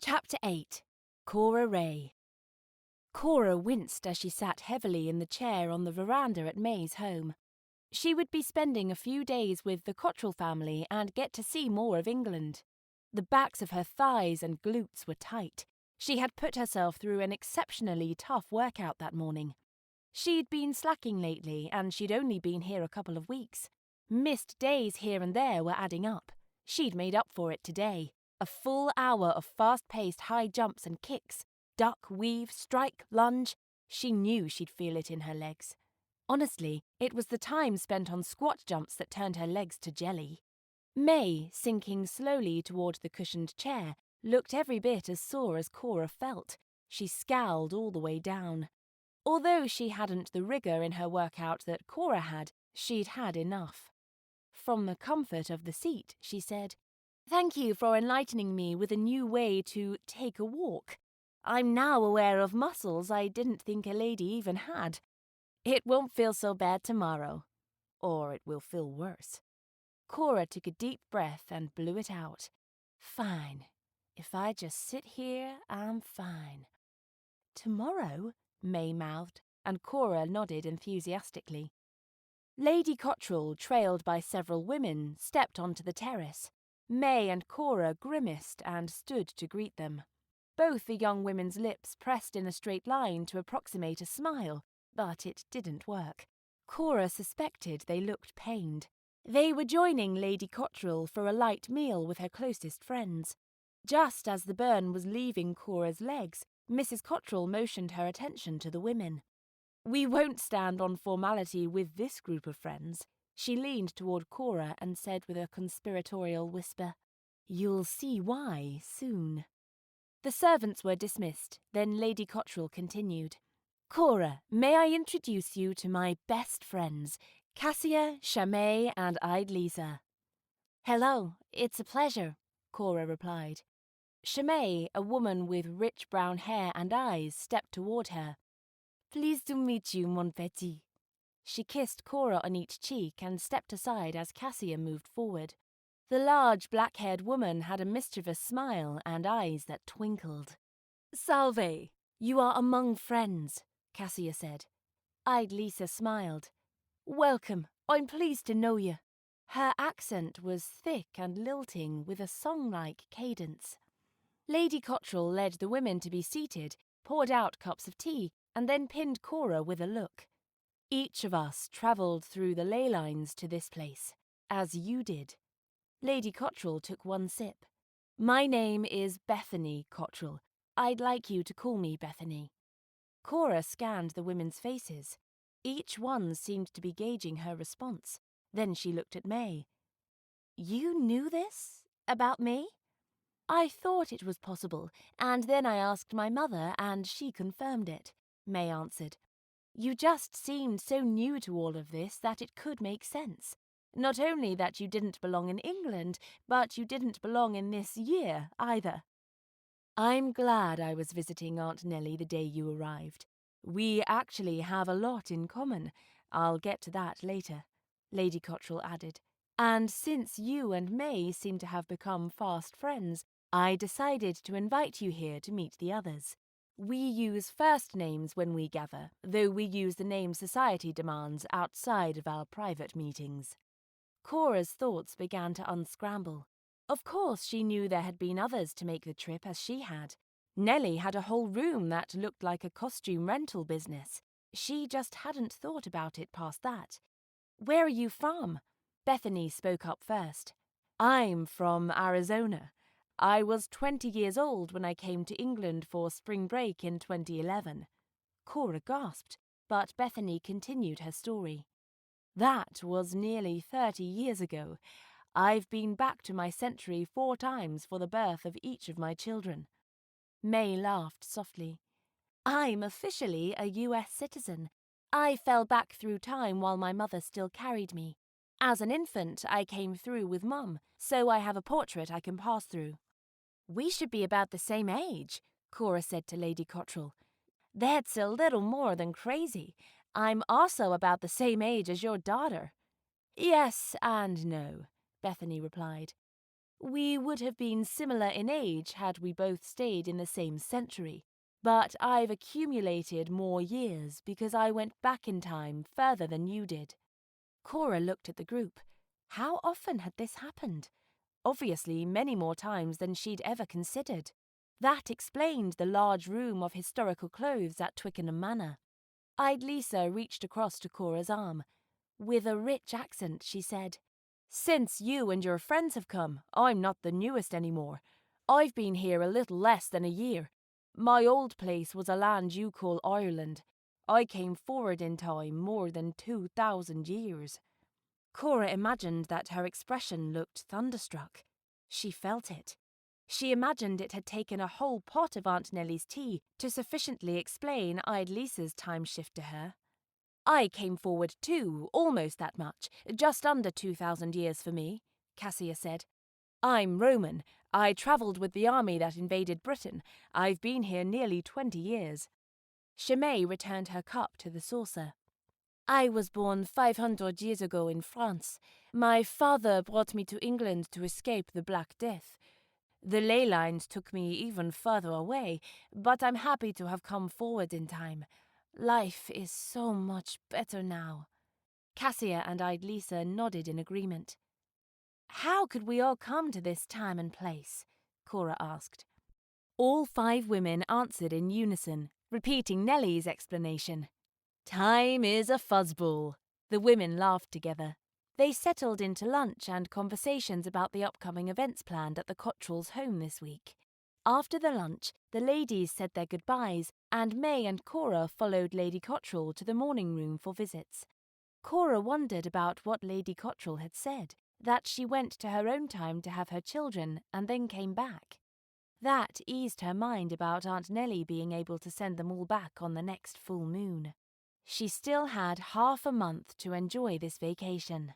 Chapter 8. Cora Ray. Cora winced as she sat heavily in the chair on the veranda at May's home. She would be spending a few days with the Cottrell family and get to see more of England. The backs of her thighs and glutes were tight. She had put herself through an exceptionally tough workout that morning. She'd been slacking lately, and she'd only been here a couple of weeks. Missed days here and there were adding up. She'd made up for it today. A full hour of fast-paced high jumps and kicks. Duck, weave, strike, lunge. She knew she'd feel it in her legs. Honestly, it was the time spent on squat jumps that turned her legs to jelly. May, sinking slowly toward the cushioned chair, looked every bit as sore as Cora felt. She scowled all the way down. Although she hadn't the rigour in her workout that Cora had, she'd had enough. From the comfort of the seat, she said, "Thank you for enlightening me with a new way to take a walk. I'm now aware of muscles I didn't think a lady even had. It won't feel so bad tomorrow. Or it will feel worse." Cora took a deep breath and blew it out. "Fine. If I just sit here, I'm fine." "Tomorrow?" May mouthed, and Cora nodded enthusiastically. Lady Cottrell, trailed by several women, stepped onto the terrace. May and Cora grimaced and stood to greet them. Both the young women's lips pressed in a straight line to approximate a smile, but it didn't work. Cora suspected they looked pained. They were joining Lady Cottrell for a light meal with her closest friends. Just as the burn was leaving Cora's legs, Mrs. Cottrell motioned her attention to the women. "We won't stand on formality with this group of friends." She leaned toward Cora and said with a conspiratorial whisper, "You'll see why soon." The servants were dismissed, then Lady Cottrell continued. "Cora, may I introduce you to my best friends, Cassia, Shamay, and Lisa." "Hello, it's a pleasure," Cora replied. Shamay, a woman with rich brown hair and eyes, stepped toward her. "Pleased to meet you, mon petit." She kissed Cora on each cheek and stepped aside as Cassia moved forward. The large black-haired woman had a mischievous smile and eyes that twinkled. "Salve, you are among friends," Cassia said. Lisa smiled. "Welcome, I'm pleased to know you." Her accent was thick and lilting with a song-like cadence. Lady Cottrell led the women to be seated, poured out cups of tea, and then pinned Cora with a look. "Each of us travelled through the ley lines to this place, as you did." Lady Cottrell took one sip. "My name is Bethany Cottrell. I'd like you to call me Bethany." Cora scanned the women's faces. Each one seemed to be gauging her response. Then she looked at May. "You knew this? About me?" "I thought it was possible, and then I asked my mother, and she confirmed it," May answered. "You just seemed so new to all of this that it could make sense. Not only that you didn't belong in England, but you didn't belong in this year either." "I'm glad I was visiting Aunt Nellie the day you arrived. We actually have a lot in common. I'll get to that later," Lady Cottrell added. "And since you and May seem to have become fast friends, I decided to invite you here to meet the others. We use first names when we gather, though we use the name society demands outside of our private meetings." Cora's thoughts began to unscramble. Of course she knew there had been others to make the trip as she had. Nellie had a whole room that looked like a costume rental business. She just hadn't thought about it past that. "Where are you from?" Bethany spoke up first. "I'm from Arizona. I was 20 years old when I came to England for spring break in 2011. Cora gasped, but Bethany continued her story. "That was nearly 30 years ago. I've been back to my century 4 times for the birth of each of my children." May laughed softly. "I'm officially a US citizen. I fell back through time while my mother still carried me. As an infant, I came through with Mum, so I have a portrait I can pass through." "We should be about the same age," Cora said to Lady Cottrell. "That's a little more than crazy. I'm also about the same age as your daughter." "Yes and no," Bethany replied. We would have been similar in age had we both stayed in the same century, but I've accumulated more years because I went back in time further than you did." Cora looked at the group. How often had this happened? Obviously many more times than she'd ever considered. That explained the large room of historical clothes at Twickenham Manor. Lisa reached across to Cora's arm. With a rich accent, she said, "Since you and your friends have come, I'm not the newest anymore. I've been here a little less than a year. My old place was a land you call Ireland. I came forward in time more than 2,000 years." Cora imagined that her expression looked thunderstruck. She felt it. She imagined it had taken a whole pot of Aunt Nellie's tea to sufficiently explain Lisa's time shift to her. "I came forward too, almost that much, just under 2,000 years for me," Cassia said. "I'm Roman. I travelled with the army that invaded Britain. I've been here nearly 20 years. Chimay returned her cup to the saucer. "I was born 500 years ago in France. My father brought me to England to escape the Black Death. The ley lines took me even further away, but I'm happy to have come forward in time. Life is so much better now." Cassia and Lisa nodded in agreement. "How could we all come to this time and place?" Cora asked. All 5 women answered in unison, repeating Nellie's explanation. "Time is a fuzzball." The women laughed together. They settled into lunch and conversations about the upcoming events planned at the Cottrells' home this week. After the lunch, the ladies said their goodbyes, and May and Cora followed Lady Cottrell to the morning room for visits. Cora wondered about what Lady Cottrell had said, that she went to her own time to have her children and then came back. That eased her mind about Aunt Nellie being able to send them all back on the next full moon. She still had half a month to enjoy this vacation.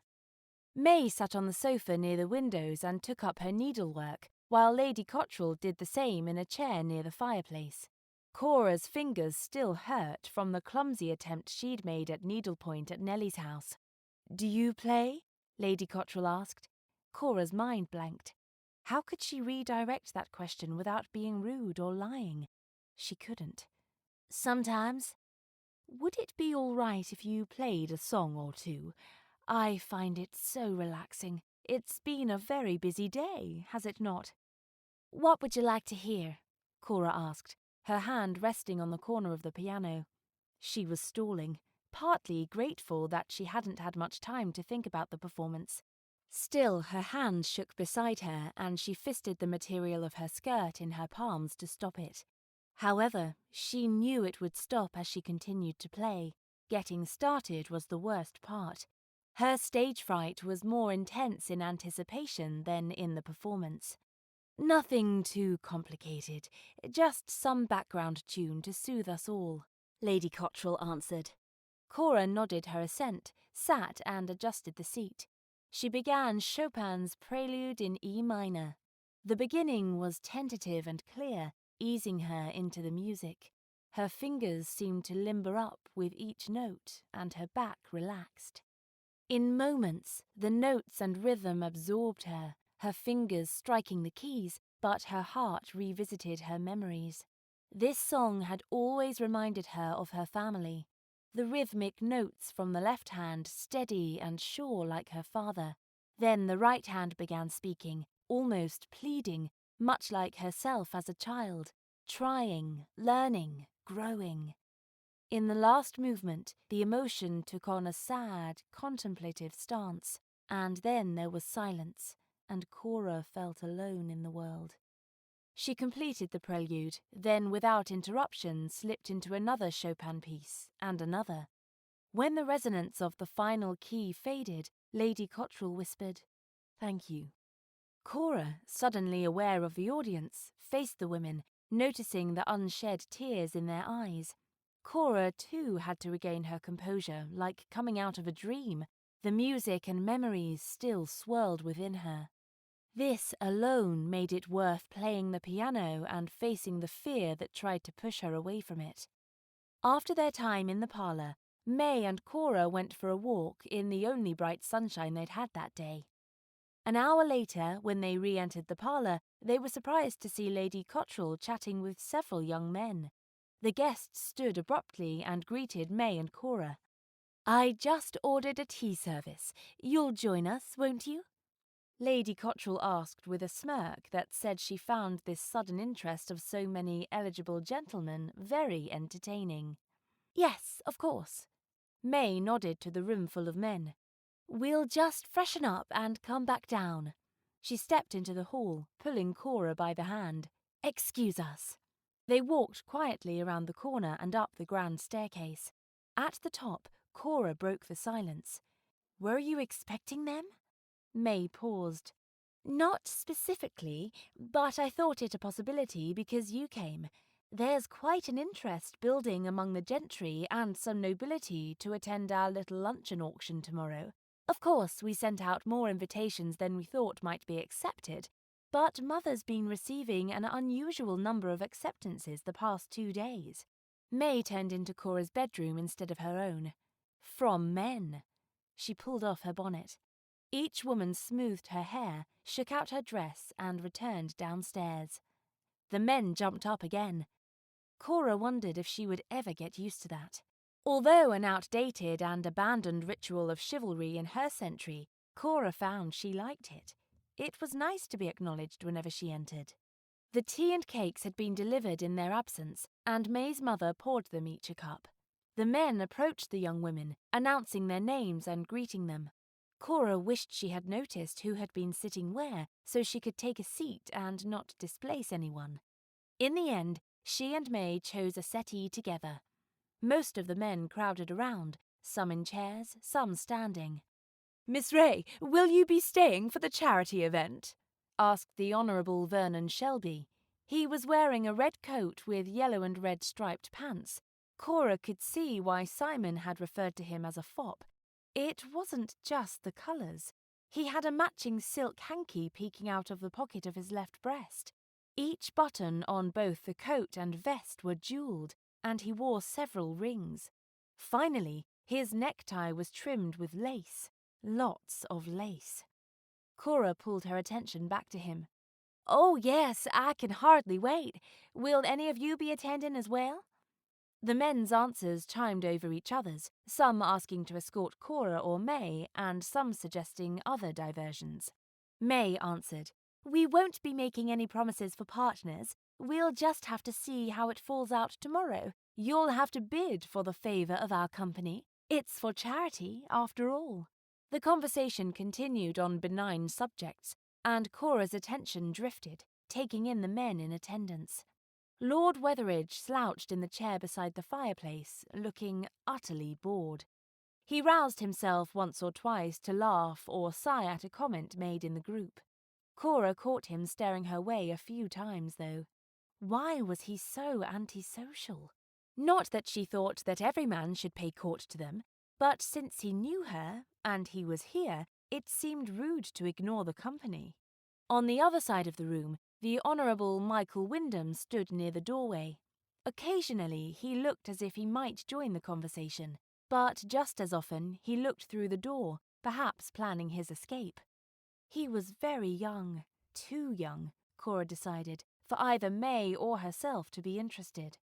May sat on the sofa near the windows and took up her needlework, while Lady Cottrell did the same in a chair near the fireplace. Cora's fingers still hurt from the clumsy attempt she'd made at needlepoint at Nellie's house. "Do you play?" Lady Cottrell asked. Cora's mind blanked. How could she redirect that question without being rude or lying? She couldn't. "Sometimes." "Would it be all right if you played a song or two? I find it so relaxing. It's been a very busy day, has it not?" "What would you like to hear?" Cora asked, her hand resting on the corner of the piano. She was stalling, partly grateful that she hadn't had much time to think about the performance. Still, her hands shook beside her and she fisted the material of her skirt in her palms to stop it. However, she knew it would stop as she continued to play. Getting started was the worst part. Her stage fright was more intense in anticipation than in the performance. "Nothing too complicated, just some background tune to soothe us all," Lady Cottrell answered. Cora nodded her assent, sat and adjusted the seat. She began Chopin's Prelude in E minor. The beginning was tentative and clear, easing her into the music. Her fingers seemed to limber up with each note, and her back relaxed. In moments, the notes and rhythm absorbed her, her fingers striking the keys, but her heart revisited her memories. This song had always reminded her of her family. The rhythmic notes from the left hand steady and sure like her father. Then the right hand began speaking, almost pleading, much like herself as a child, trying, learning, growing. In the last movement, the emotion took on a sad, contemplative stance, and then there was silence, and Cora felt alone in the world. She completed the prelude, then without interruption slipped into another Chopin piece, and another. When the resonance of the final key faded, Lady Cottrell whispered, "Thank you." Cora, suddenly aware of the audience, faced the women, noticing the unshed tears in their eyes. Cora, too, had to regain her composure, like coming out of a dream. The music and memories still swirled within her. This alone made it worth playing the piano and facing the fear that tried to push her away from it. After their time in the parlour, May and Cora went for a walk in the only bright sunshine they'd had that day. An hour later, when they re-entered the parlour, they were surprised to see Lady Cottrell chatting with several young men. The guests stood abruptly and greeted May and Cora. "I just ordered a tea service. You'll join us, won't you?" Lady Cottrell asked with a smirk that said she found this sudden interest of so many eligible gentlemen very entertaining. "Yes, of course." May nodded to the room full of men. "We'll just freshen up and come back down." She stepped into the hall, pulling Cora by the hand. "Excuse us." They walked quietly around the corner and up the grand staircase. At the top, Cora broke the silence. "Were you expecting them?" May paused. "Not specifically, but I thought it a possibility because you came. There's quite an interest building among the gentry and some nobility to attend our little luncheon auction tomorrow. Of course, we sent out more invitations than we thought might be accepted, but Mother's been receiving an unusual number of acceptances the past 2 days." May turned into Cora's bedroom instead of her own. From men. She pulled off her bonnet. Each woman smoothed her hair, shook out her dress, and returned downstairs. The men jumped up again. Cora wondered if she would ever get used to that. Although an outdated and abandoned ritual of chivalry in her century, Cora found she liked it. It was nice to be acknowledged whenever she entered. The tea and cakes had been delivered in their absence, and May's mother poured them each a cup. The men approached the young women, announcing their names and greeting them. Cora wished she had noticed who had been sitting where, so she could take a seat and not displace anyone. In the end, she and May chose a settee together. Most of the men crowded around, some in chairs, some standing. "Miss Ray, will you be staying for the charity event?" asked the Honourable Vernon Shelby. He was wearing a red coat with yellow and red striped pants. Cora could see why Simon had referred to him as a fop. It wasn't just the colours. He had a matching silk hanky peeking out of the pocket of his left breast. Each button on both the coat and vest were jewelled, and he wore several rings. Finally, his necktie was trimmed with lace. Lots of lace. Cora pulled her attention back to him. "Oh, yes, I can hardly wait. Will any of you be attending as well?" The men's answers chimed over each other's, some asking to escort Cora or May, and some suggesting other diversions. May answered, "We won't be making any promises for partners. We'll just have to see how it falls out tomorrow. You'll have to bid for the favour of our company. It's for charity, after all." The conversation continued on benign subjects, and Cora's attention drifted, taking in the men in attendance. Lord Wetheridge slouched in the chair beside the fireplace, looking utterly bored. He roused himself once or twice to laugh or sigh at a comment made in the group. Cora caught him staring her way a few times, though. Why was he so antisocial? Not that she thought that every man should pay court to them, but since he knew her, and he was here, it seemed rude to ignore the company. On the other side of the room, the Honourable Michael Wyndham stood near the doorway. Occasionally, he looked as if he might join the conversation, but just as often he looked through the door, perhaps planning his escape. He was very young, too young, Cora decided, for either May or herself to be interested.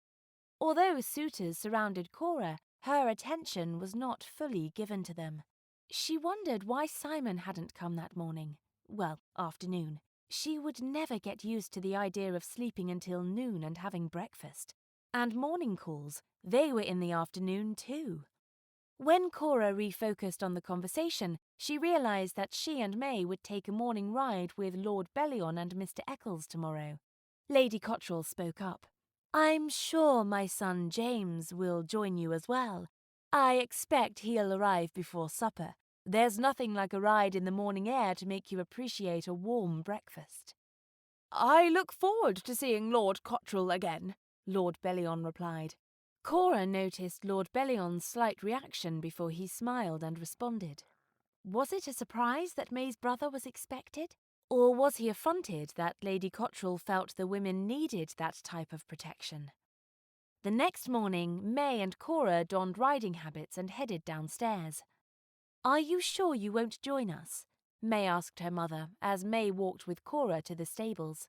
Although suitors surrounded Cora, her attention was not fully given to them. She wondered why Simon hadn't come that morning. Well, afternoon. She would never get used to the idea of sleeping until noon and having breakfast. And morning calls, they were in the afternoon too. When Cora refocused on the conversation, she realised that she and May would take a morning ride with Lord Bellion and Mr. Eccles tomorrow. Lady Cottrell spoke up. "I'm sure my son James will join you as well. I expect he'll arrive before supper. There's nothing like a ride in the morning air to make you appreciate a warm breakfast." "I look forward to seeing Lord Cottrell again," Lord Bellion replied. Cora noticed Lord Bellion's slight reaction before he smiled and responded. Was it a surprise that May's brother was expected? Or was he affronted that Lady Cottrell felt the women needed that type of protection? The next morning, May and Cora donned riding habits and headed downstairs. "Are you sure you won't join us?" May asked her mother as May walked with Cora to the stables.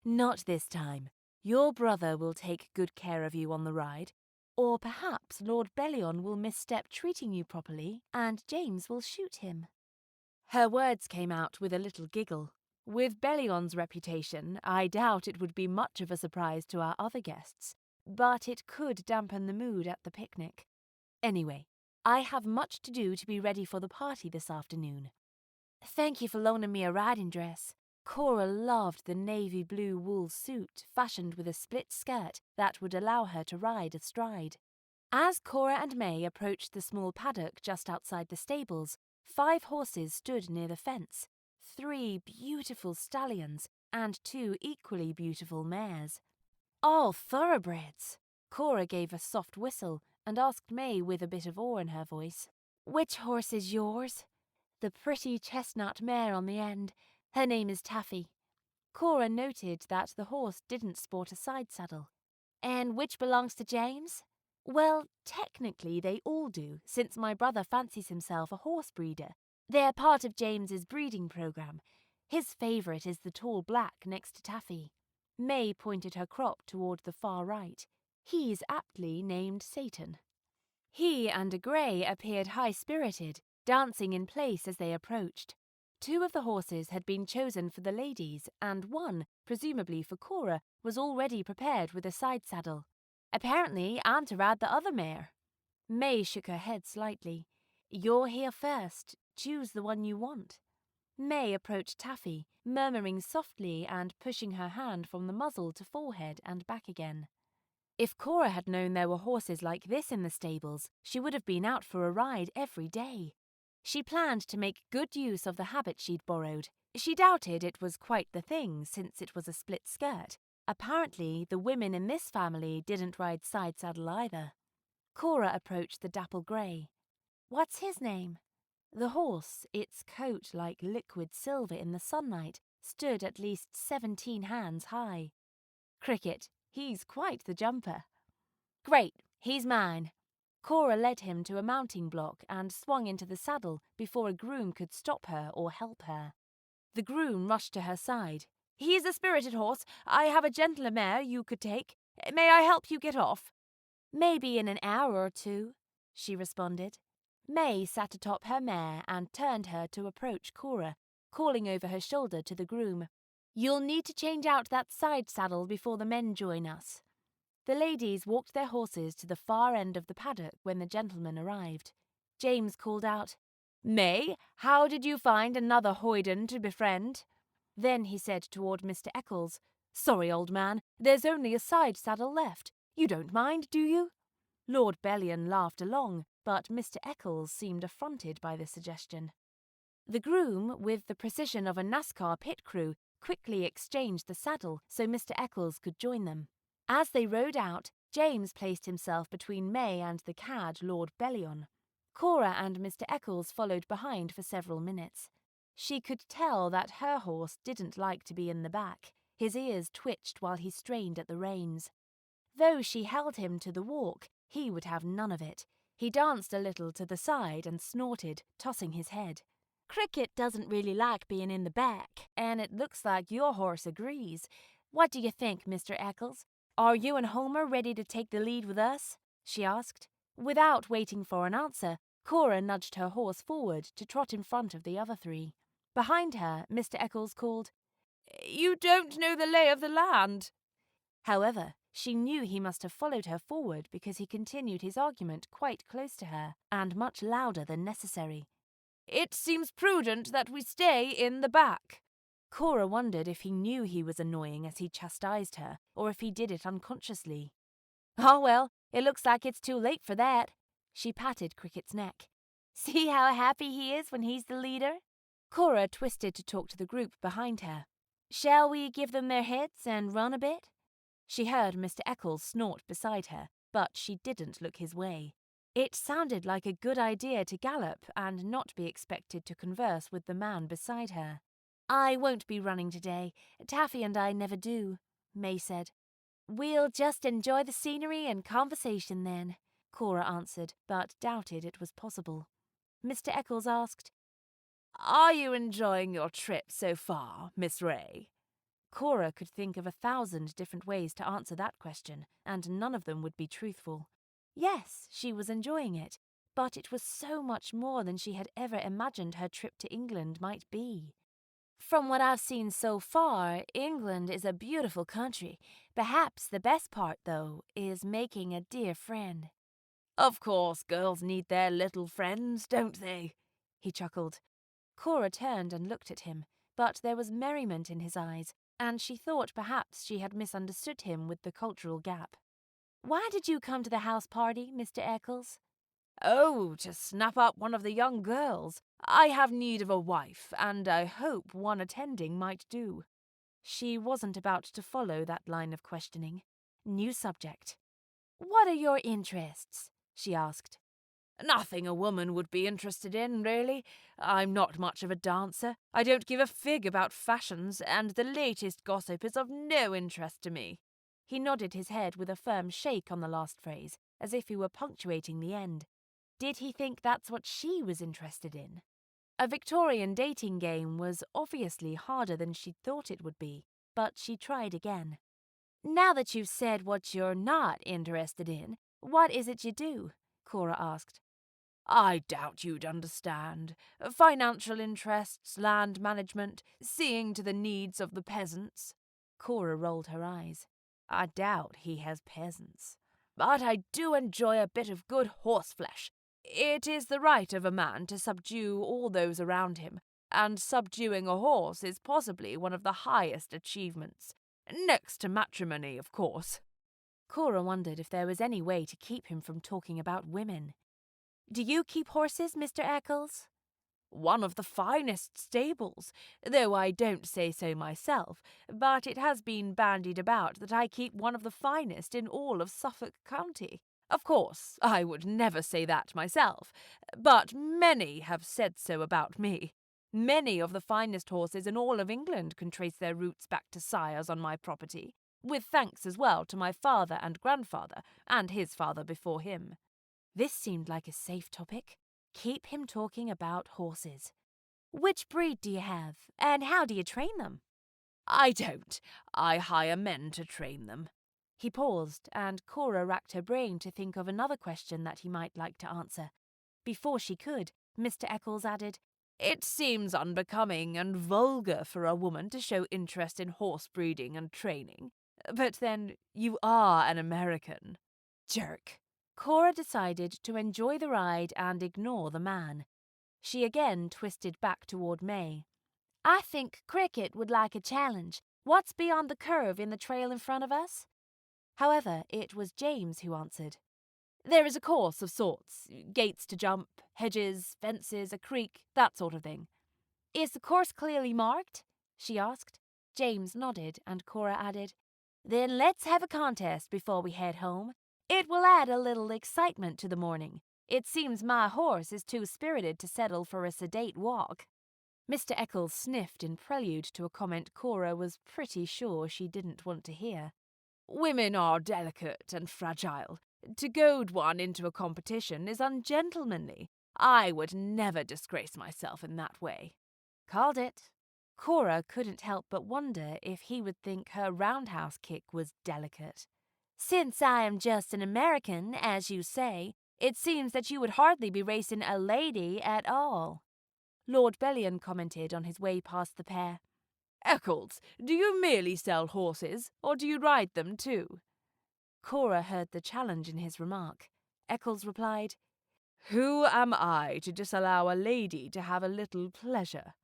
"Not this time. Your brother will take good care of you on the ride. Or perhaps Lord Bellion will misstep treating you properly, and James will shoot him." Her words came out with a little giggle. With Bellion's reputation, I doubt it would be much of a surprise to our other guests, but it could dampen the mood at the picnic. Anyway, I have much to do to be ready for the party this afternoon. Thank you for loaning me a riding dress. Cora loved the navy blue wool suit fashioned with a split skirt that would allow her to ride astride. As Cora and May approached the small paddock just outside the stables, 5 horses stood near the fence, 3 beautiful stallions and 2 equally beautiful mares. All thoroughbreds! Cora gave a soft whistle and asked May with a bit of awe in her voice, "Which horse is yours?" "The pretty chestnut mare on the end. Her name is Taffy." Cora noted that the horse didn't sport a side saddle. "And which belongs to James?" "Well, technically they all do, since my brother fancies himself a horse breeder. They're part of James's breeding program. His favourite is the tall black next to Taffy." May pointed her crop toward the far right. "He's aptly named Satan." He and a grey appeared high-spirited, dancing in place as they approached. 2 of the horses had been chosen for the ladies, and one, presumably for Cora, was already prepared with a side saddle. "Apparently, I'm to ride the other mare." May shook her head slightly. "You're here first. Choose the one you want." May approached Taffy, murmuring softly and pushing her hand from the muzzle to forehead and back again. If Cora had known there were horses like this in the stables, she would have been out for a ride every day. She planned to make good use of the habit she'd borrowed. She doubted it was quite the thing, since it was a split skirt. Apparently, the women in this family didn't ride side saddle either. Cora approached the dapple grey. "What's his name?" The horse, its coat like liquid silver in the sunlight, stood at least 17 hands high. "Cricket. He's quite the jumper." "Great, he's mine." Cora led him to a mounting block and swung into the saddle before a groom could stop her or help her. The groom rushed to her side. "He's a spirited horse. I have a gentler mare you could take. May I help you get off?" "Maybe in an hour or 2, she responded. May sat atop her mare and turned her to approach Cora, calling over her shoulder to the groom, "You'll need to change out that side saddle before the men join us." The ladies walked their horses to the far end of the paddock when the gentlemen arrived. James called out, "May, how did you find another hoyden to befriend?" Then he said toward Mr. Eccles, "Sorry, old man, there's only a side saddle left. You don't mind, do you?" Lord Bellion laughed along, but Mr. Eccles seemed affronted by the suggestion. The groom, with the precision of a NASCAR pit crew, quickly exchanged the saddle so Mr. Eccles could join them. As they rode out, James placed himself between May and the cad Lord Bellion. Cora and Mr. Eccles followed behind for several minutes. She could tell that her horse didn't like to be in the back. His ears twitched while he strained at the reins. Though she held him to the walk, he would have none of it. He danced a little to the side and snorted, tossing his head. "Cricket doesn't really like being in the back, and it looks like your horse agrees. What do you think, Mr. Eccles? Are you and Homer ready to take the lead with us?" she asked. Without waiting for an answer, Cora nudged her horse forward to trot in front of the other 3. Behind her, Mr. Eccles called, "You don't know the lay of the land." However, she knew he must have followed her forward because he continued his argument quite close to her and much louder than necessary. "It seems prudent that we stay in the back." Cora wondered if he knew he was annoying as he chastised her, or if he did it unconsciously. "Oh well, it looks like it's too late for that." She patted Cricket's neck. "See how happy he is when he's the leader?" Cora twisted to talk to the group behind her. "Shall we give them their heads and run a bit?" She heard Mr. Eccles snort beside her, but she didn't look his way. It sounded like a good idea to gallop and not be expected to converse with the man beside her. "I won't be running today. Taffy and I never do," May said. "We'll just enjoy the scenery and conversation then," Cora answered, but doubted it was possible. Mr. Eccles asked, Are you enjoying your trip so far, Miss Ray? Cora could think of 1,000 different ways to answer that question, and none of them would be truthful. Yes, she was enjoying it, but it was so much more than she had ever imagined her trip to England might be. From what I've seen so far, England is a beautiful country. Perhaps the best part, though, is making a dear friend. Of course, girls need their little friends, don't they? He chuckled. Cora turned and looked at him, but there was merriment in his eyes, and she thought perhaps she had misunderstood him with the cultural gap. Why did you come to the house party, Mr. Eccles? Oh, to snap up one of the young girls. I have need of a wife, and I hope one attending might do. She wasn't about to follow that line of questioning. New subject. What are your interests? She asked. Nothing a woman would be interested in, really. I'm not much of a dancer. I don't give a fig about fashions, and the latest gossip is of no interest to me. He nodded his head with a firm shake on the last phrase, as if he were punctuating the end. Did he think that's what she was interested in? A Victorian dating game was obviously harder than she'd thought it would be, but she tried again. Now that you've said what you're not interested in, what is it you do? Cora asked. I doubt you'd understand. Financial interests, land management, seeing to the needs of the peasants. Cora rolled her eyes. I doubt he has peasants. But I do enjoy a bit of good horseflesh. It is the right of a man to subdue all those around him, and subduing a horse is possibly one of the highest achievements. Next to matrimony, of course. Cora wondered if there was any way to keep him from talking about women. Do you keep horses, Mr. Eccles? One of the finest stables, though I don't say so myself, but it has been bandied about that I keep one of the finest in all of Suffolk County. Of course, I would never say that myself, but many have said so about me. Many of the finest horses in all of England can trace their roots back to sires on my property, with thanks as well to my father and grandfather, and his father before him. This seemed like a safe topic. Keep him talking about horses. Which breed do you have, and how do you train them? I don't. I hire men to train them. He paused, and Cora racked her brain to think of another question that he might like to answer. Before she could, Mr. Eccles added, It seems unbecoming and vulgar for a woman to show interest in horse breeding and training. But then, you are an American. Jerk. Cora decided to enjoy the ride and ignore the man. She again twisted back toward May. I think Cricket would like a challenge. What's beyond the curve in the trail in front of us? However, it was James who answered. There is a course of sorts. Gates to jump, hedges, fences, a creek, that sort of thing. Is the course clearly marked? She asked. James nodded, and Cora added, Then let's have a contest before we head home. It will add a little excitement to the morning. It seems my horse is too spirited to settle for a sedate walk. Mr. Eccles sniffed in prelude to a comment Cora was pretty sure she didn't want to hear. Women are delicate and fragile. To goad one into a competition is ungentlemanly. I would never disgrace myself in that way. Called it. Cora couldn't help but wonder if he would think her roundhouse kick was delicate. Since I am just an American, as you say, it seems that you would hardly be racing a lady at all. Lord Bellion commented on his way past the pair. Eccles, do you merely sell horses, or do you ride them too? Cora heard the challenge in his remark. Eccles replied, Who am I to disallow a lady to have a little pleasure?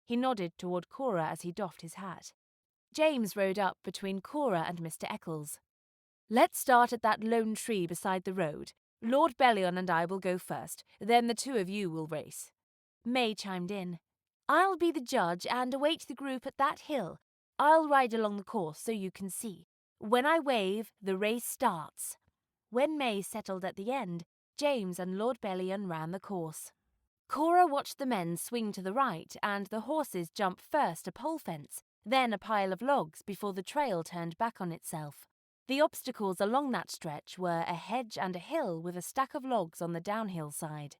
He nodded toward Cora as he doffed his hat. James rode up between Cora and Mr. Eccles. Let's start at that lone tree beside the road. Lord Bellion and I will go first, then the two of you will race. May chimed in. I'll be the judge and await the group at that hill. I'll ride along the course so you can see. When I wave, the race starts. When May settled at the end, James and Lord Bellion ran the course. Cora watched the men swing to the right and the horses jump first a pole fence, then a pile of logs before the trail turned back on itself. The obstacles along that stretch were a hedge and a hill with a stack of logs on the downhill side.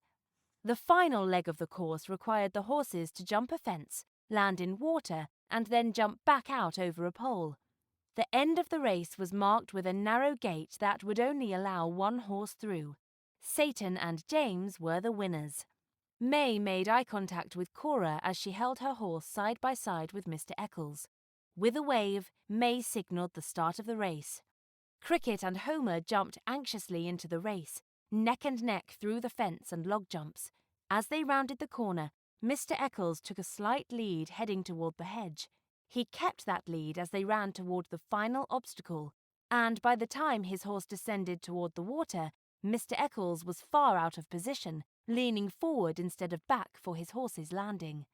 The final leg of the course required the horses to jump a fence, land in water, and then jump back out over a pole. The end of the race was marked with a narrow gate that would only allow one horse through. Satan and James were the winners. May made eye contact with Cora as she held her horse side by side with Mr. Eccles. With a wave, May signalled the start of the race. Cricket and Homer jumped anxiously into the race, neck and neck through the fence and log jumps. As they rounded the corner, Mr. Eccles took a slight lead heading toward the hedge. He kept that lead as they ran toward the final obstacle, and by the time his horse descended toward the water, Mr. Eccles was far out of position, leaning forward instead of back for his horse's landing.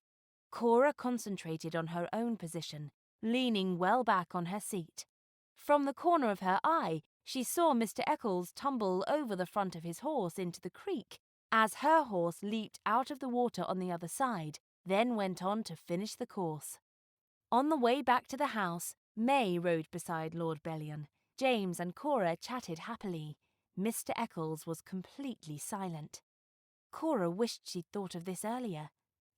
Cora concentrated on her own position, leaning well back on her seat. From the corner of her eye, she saw Mr. Eccles tumble over the front of his horse into the creek as her horse leaped out of the water on the other side, then went on to finish the course. On the way back to the house, May rode beside Lord Bellion. James and Cora chatted happily. Mr. Eccles was completely silent. Cora wished she'd thought of this earlier.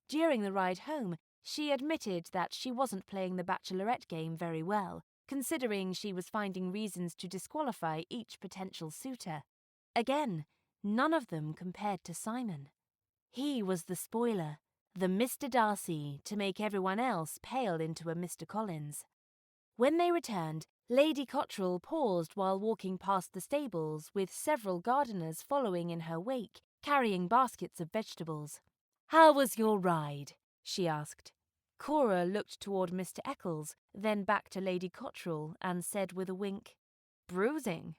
During the ride home, she admitted that she wasn't playing the bachelorette game very well, considering she was finding reasons to disqualify each potential suitor. Again, none of them compared to Simon. He was the spoiler, the Mr. Darcy to make everyone else pale into a Mr. Collins. When they returned, Lady Cotterell paused while walking past the stables, with several gardeners following in her wake, carrying baskets of vegetables. "How was your ride?" she asked. Cora looked toward Mr. Eccles, then back to Lady Cotterell, and said with a wink, "Bruising."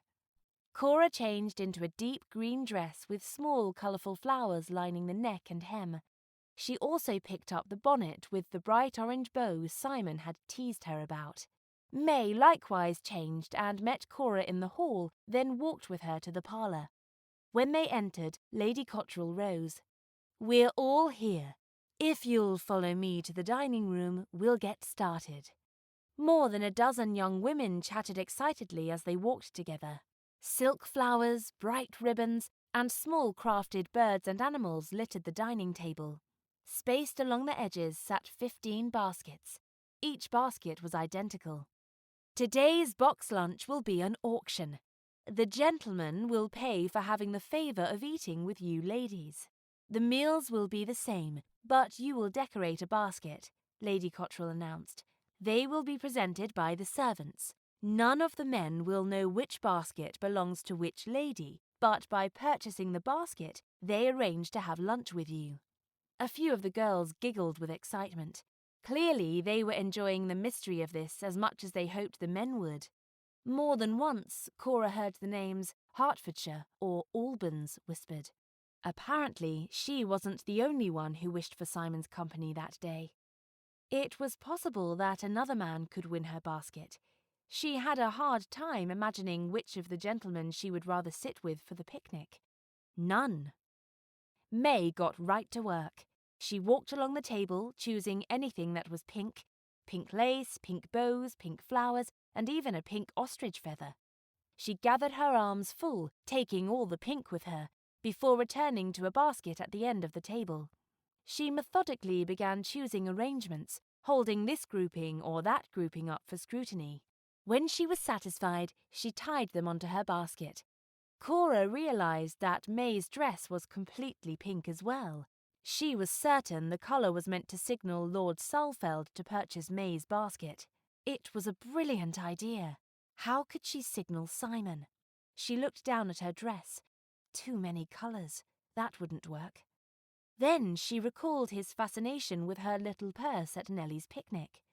Cora changed into a deep green dress with small colourful flowers lining the neck and hem. She also picked up the bonnet with the bright orange bow Simon had teased her about. May likewise changed and met Cora in the hall, then walked with her to the parlour. When they entered, Lady Cotterell rose. "We're all here. If you'll follow me to the dining room, we'll get started." More than a dozen young women chatted excitedly as they walked together. Silk flowers, bright ribbons, and small crafted birds and animals littered the dining table. Spaced along the edges sat 15 baskets. Each basket was identical. "Today's box lunch will be an auction. The gentlemen will pay for having the favour of eating with you ladies. The meals will be the same, but you will decorate a basket," Lady Cotterell announced. "They will be presented by the servants. None of the men will know which basket belongs to which lady, but by purchasing the basket, they arrange to have lunch with you." A few of the girls giggled with excitement. Clearly, they were enjoying the mystery of this as much as they hoped the men would. More than once, Cora heard the names Hertfordshire or Albans whispered. Apparently, she wasn't the only one who wished for Simon's company that day. It was possible that another man could win her basket. She had a hard time imagining which of the gentlemen she would rather sit with for the picnic. None. May got right to work. She walked along the table, choosing anything that was pink lace, pink bows, pink flowers, and even a pink ostrich feather. She gathered her arms full, taking all the pink with her, before returning to a basket at the end of the table. She methodically began choosing arrangements, holding this grouping or that grouping up for scrutiny. When she was satisfied, she tied them onto her basket. Cora realized that May's dress was completely pink as well. She was certain the colour was meant to signal Lord Salfeld to purchase May's basket. It was a brilliant idea. How could she signal Simon? She looked down at her dress. Too many colours. That wouldn't work. Then she recalled his fascination with her little purse at Nellie's picnic.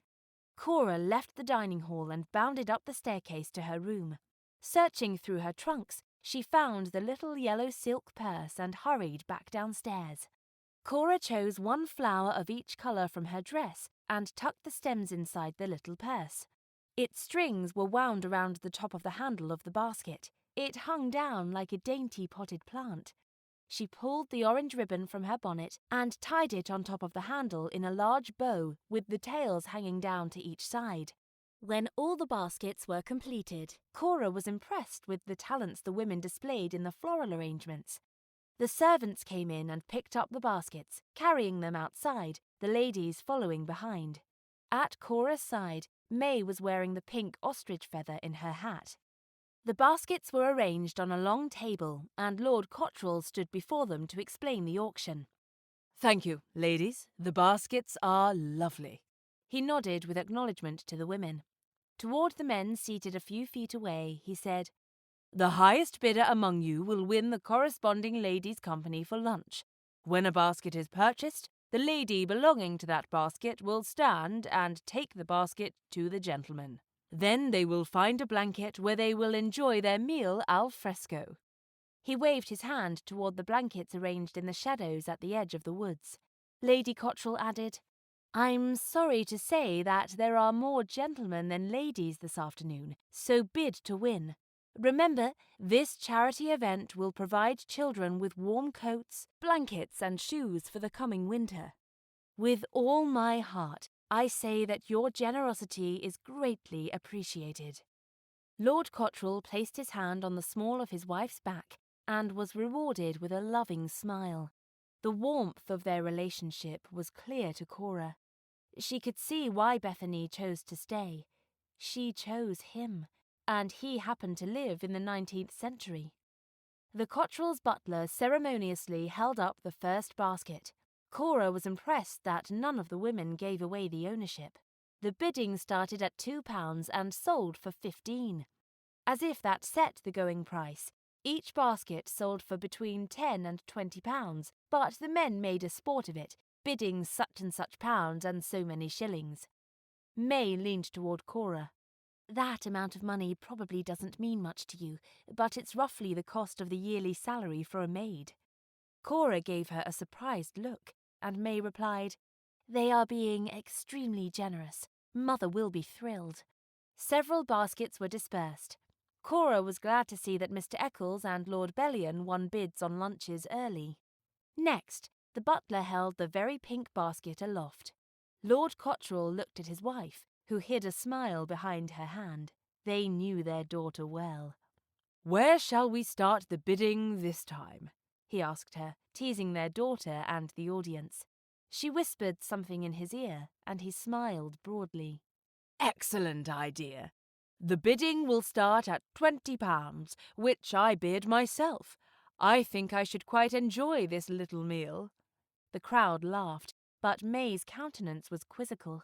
Cora left the dining hall and bounded up the staircase to her room. Searching through her trunks, she found the little yellow silk purse and hurried back downstairs. Cora chose one flower of each colour from her dress and tucked the stems inside the little purse. Its strings were wound around the top of the handle of the basket. It hung down like a dainty potted plant. She pulled the orange ribbon from her bonnet and tied it on top of the handle in a large bow with the tails hanging down to each side. When all the baskets were completed, Cora was impressed with the talents the women displayed in the floral arrangements. The servants came in and picked up the baskets, carrying them outside, the ladies following behind. At Cora's side, May was wearing the pink ostrich feather in her hat. The baskets were arranged on a long table, and Lord Cotterell stood before them to explain the auction. "Thank you, ladies. The baskets are lovely." He nodded with acknowledgement to the women. Toward the men seated a few feet away, he said, "The highest bidder among you will win the corresponding ladies' company for lunch. When a basket is purchased, the lady belonging to that basket will stand and take the basket to the gentleman. Then they will find a blanket where they will enjoy their meal al fresco." He waved his hand toward the blankets arranged in the shadows at the edge of the woods. Lady Cotterell added, "I'm sorry to say that there are more gentlemen than ladies this afternoon, so bid to win. Remember, this charity event will provide children with warm coats, blankets, and shoes for the coming winter. With all my heart, I say that your generosity is greatly appreciated." Lord Cotterell placed his hand on the small of his wife's back and was rewarded with a loving smile. The warmth of their relationship was clear to Cora. She could see why Bethany chose to stay. She chose him, and he happened to live in the 19th century. The Cotterells' butler ceremoniously held up the first basket. Cora was impressed that none of the women gave away the ownership. The bidding started at £2 and sold for 15. As if that set the going price, each basket sold for between £10 and £20, but the men made a sport of it, bidding such and such pounds and so many shillings. May leaned toward Cora. "That amount of money probably doesn't mean much to you, but it's roughly the cost of the yearly salary for a maid." Cora gave her a surprised look, and May replied, "They are being extremely generous. Mother will be thrilled." Several baskets were dispersed. Cora was glad to see that Mr. Eccles and Lord Bellion won bids on lunches early. Next, the butler held the very pink basket aloft. Lord Cotterell looked at his wife, who hid a smile behind her hand. They knew their daughter well. "Where shall we start the bidding this time?" he asked her, teasing their daughter and the audience. She whispered something in his ear, and he smiled broadly. "Excellent idea. The bidding will start at £20, which I bid myself. I think I should quite enjoy this little meal." The crowd laughed, but May's countenance was quizzical.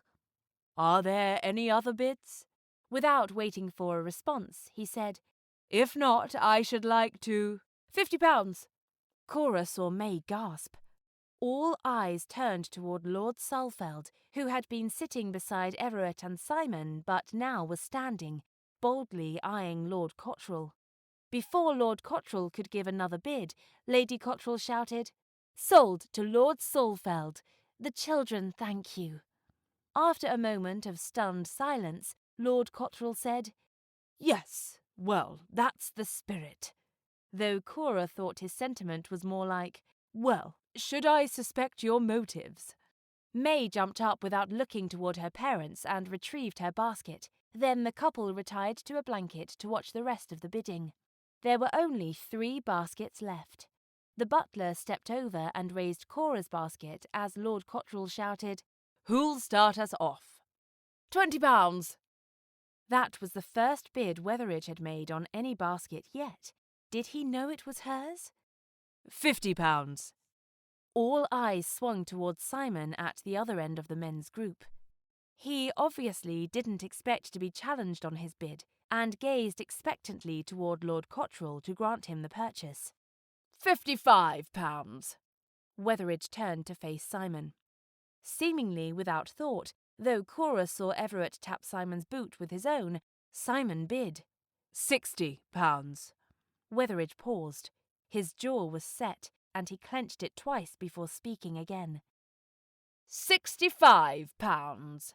"Are there any other bids?" Without waiting for a response, he said, "If not, I should like to—" £50. Cora saw May gasp. All eyes turned toward Lord Salfeld, who had been sitting beside Everett and Simon, but now was standing, boldly eyeing Lord Cotterell. Before Lord Cotterell could give another bid, Lady Cotterell shouted, "Sold to Lord Salfeld. The children thank you." After a moment of stunned silence, Lord Cotterell said, "Yes, well, that's the spirit," though Cora thought his sentiment was more like, "Well, should I suspect your motives?" May jumped up without looking toward her parents and retrieved her basket. Then the couple retired to a blanket to watch the rest of the bidding. There were only 3 baskets left. The butler stepped over and raised Cora's basket as Lord Cotterell shouted, "Who'll start us off?" £20. That was the first bid Wetheridge had made on any basket yet. Did he know it was hers? £50. All eyes swung towards Simon at the other end of the men's group. He obviously didn't expect to be challenged on his bid, and gazed expectantly toward Lord Cotterell to grant him the purchase. £55. Wetheridge turned to face Simon. Seemingly without thought, though Cora saw Everett tap Simon's boot with his own, Simon bid. £60. Wetheridge paused. His jaw was set, and he clenched it twice before speaking again. £65.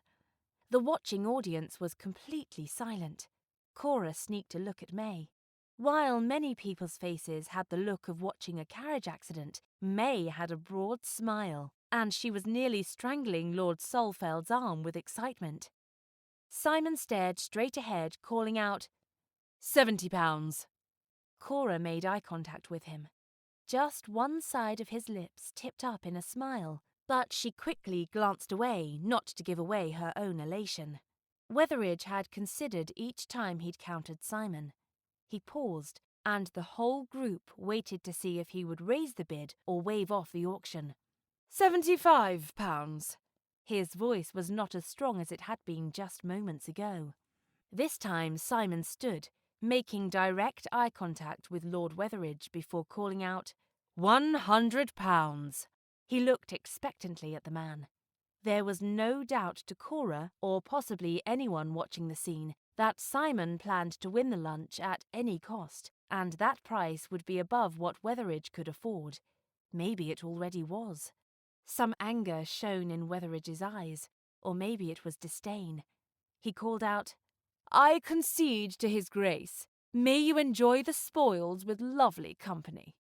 The watching audience was completely silent. Cora sneaked a look at May. While many people's faces had the look of watching a carriage accident, May had a broad smile, and she was nearly strangling Lord Salfeld's arm with excitement. Simon stared straight ahead, calling out, £70. Cora made eye contact with him. just one side of his lips tipped up in a smile, but she quickly glanced away, not to give away her own elation. Wetheridge had considered each time he'd countered Simon. He paused, and the whole group waited to see if he would raise the bid or wave off the auction. £75. His voice was not as strong as it had been just moments ago. This time Simon stood, making direct eye contact with Lord Wetheridge before calling out, £100. He looked expectantly at the man. There was no doubt to Cora, or possibly anyone watching the scene, that Simon planned to win the lunch at any cost, and that price would be above what Wetheridge could afford. Maybe it already was. Some anger shone in Wetheridge's eyes, or maybe it was disdain. He called out, "I concede to his grace. May you enjoy the spoils with lovely company."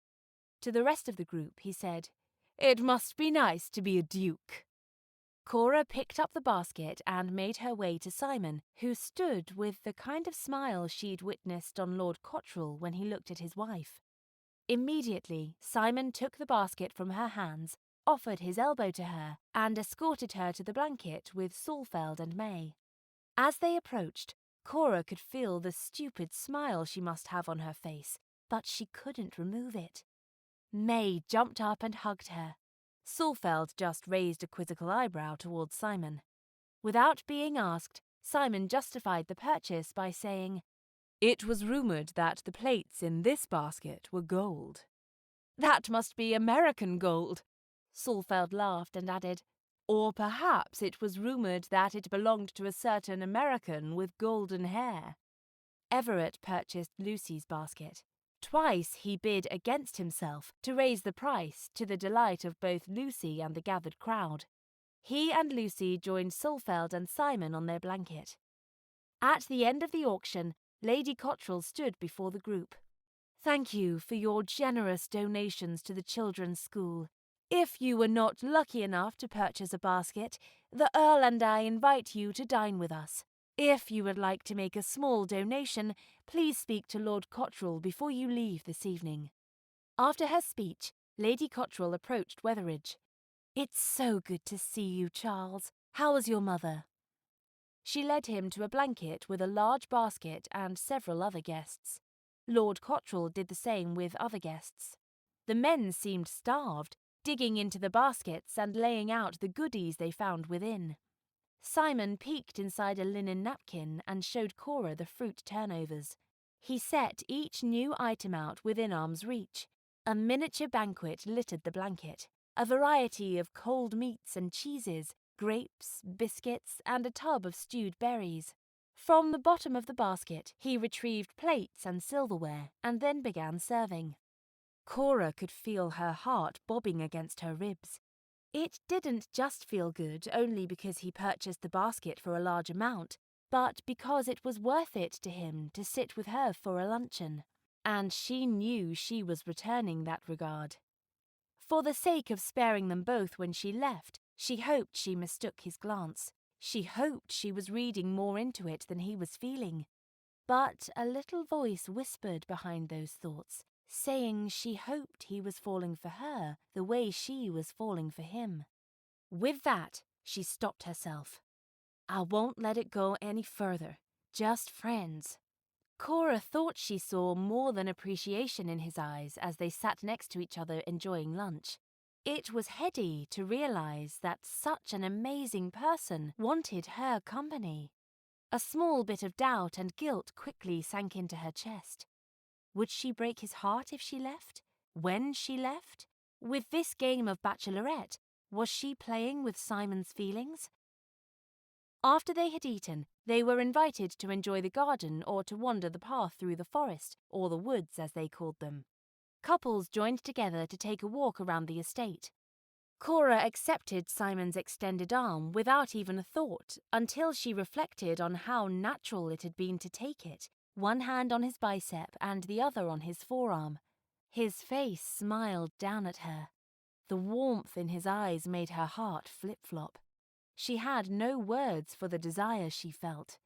To the rest of the group he said, "It must be nice to be a duke." Cora picked up the basket and made her way to Simon, who stood with the kind of smile she'd witnessed on Lord Cotterell when he looked at his wife. Immediately, Simon took the basket from her hands, offered his elbow to her, and escorted her to the blanket with Saalfeld and May. As they approached, Cora could feel the stupid smile she must have on her face, but she couldn't remove it. May jumped up and hugged her. Saalfeld just raised a quizzical eyebrow towards Simon. Without being asked, Simon justified the purchase by saying, "It was rumoured that the plates in this basket were gold." "That must be American gold," Saalfeld laughed and added, "or perhaps it was rumoured that it belonged to a certain American with golden hair." Everett purchased Lucy's basket. Twice he bid against himself to raise the price, to the delight of both Lucy and the gathered crowd. He and Lucy joined Saalfeld and Simon on their blanket. At the end of the auction, Lady Cotterell stood before the group. "Thank you for your generous donations to the children's school. If you were not lucky enough to purchase a basket, the Earl and I invite you to dine with us. If you would like to make a small donation, please speak to Lord Cotterell before you leave this evening." After her speech, Lady Cotterell approached Wetheridge. "It's so good to see you, Charles. How is your mother?" She led him to a blanket with a large basket and several other guests. Lord Cotterell did the same with other guests. The men seemed starved, digging into the baskets and laying out the goodies they found within. Simon peeked inside a linen napkin and showed Cora the fruit turnovers. He set each new item out within arm's reach. A miniature banquet littered the blanket, a variety of cold meats and cheeses, grapes, biscuits, and a tub of stewed berries. From the bottom of the basket, he retrieved plates and silverware, and then began serving. Cora could feel her heart bobbing against her ribs. It didn't just feel good only because he purchased the basket for a large amount, but because it was worth it to him to sit with her for a luncheon, and she knew she was returning that regard. For the sake of sparing them both when she left, she hoped she mistook his glance. She hoped she was reading more into it than he was feeling. But a little voice whispered behind those thoughts, saying she hoped he was falling for her the way she was falling for him. With that, she stopped herself. "I won't let it go any further. Just friends." Cora thought she saw more than appreciation in his eyes as they sat next to each other enjoying lunch. It was heady to realize that such an amazing person wanted her company. A small bit of doubt and guilt quickly sank into her chest. Would she break his heart if she left? When she left? With this game of bachelorette, was she playing with Simon's feelings? After they had eaten, they were invited to enjoy the garden or to wander the path through the forest, or the woods as they called them. Couples joined together to take a walk around the estate. Cora accepted Simon's extended arm without even a thought until she reflected on how natural it had been to take it, one hand on his bicep and the other on his forearm. His face smiled down at her. The warmth in his eyes made her heart flip-flop. She had no words for the desire she felt.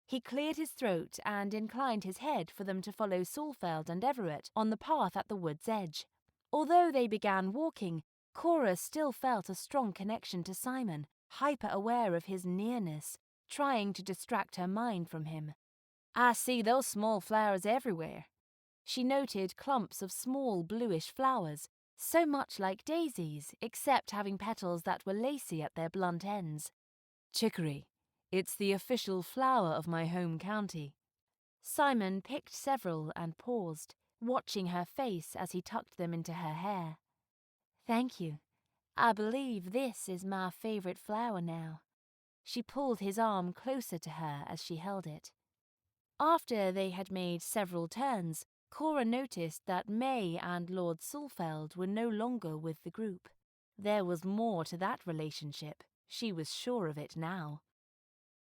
He cleared his throat and inclined his head for them to follow Saalfeld and Everett on the path at the wood's edge. Although they began walking, Cora still felt a strong connection to Simon, hyper-aware of his nearness, trying to distract her mind from him. "I see those small flowers everywhere." She noted clumps of small bluish flowers, so much like daisies, except having petals that were lacy at their blunt ends. "Chicory. It's the official flower of my home county." Simon picked several and paused, watching her face as he tucked them into her hair. "Thank you. I believe this is my favorite flower now." She pulled his arm closer to her as she held it. After they had made several turns, Cora noticed that May and Lord Sulfeld were no longer with the group. There was more to that relationship, she was sure of it now.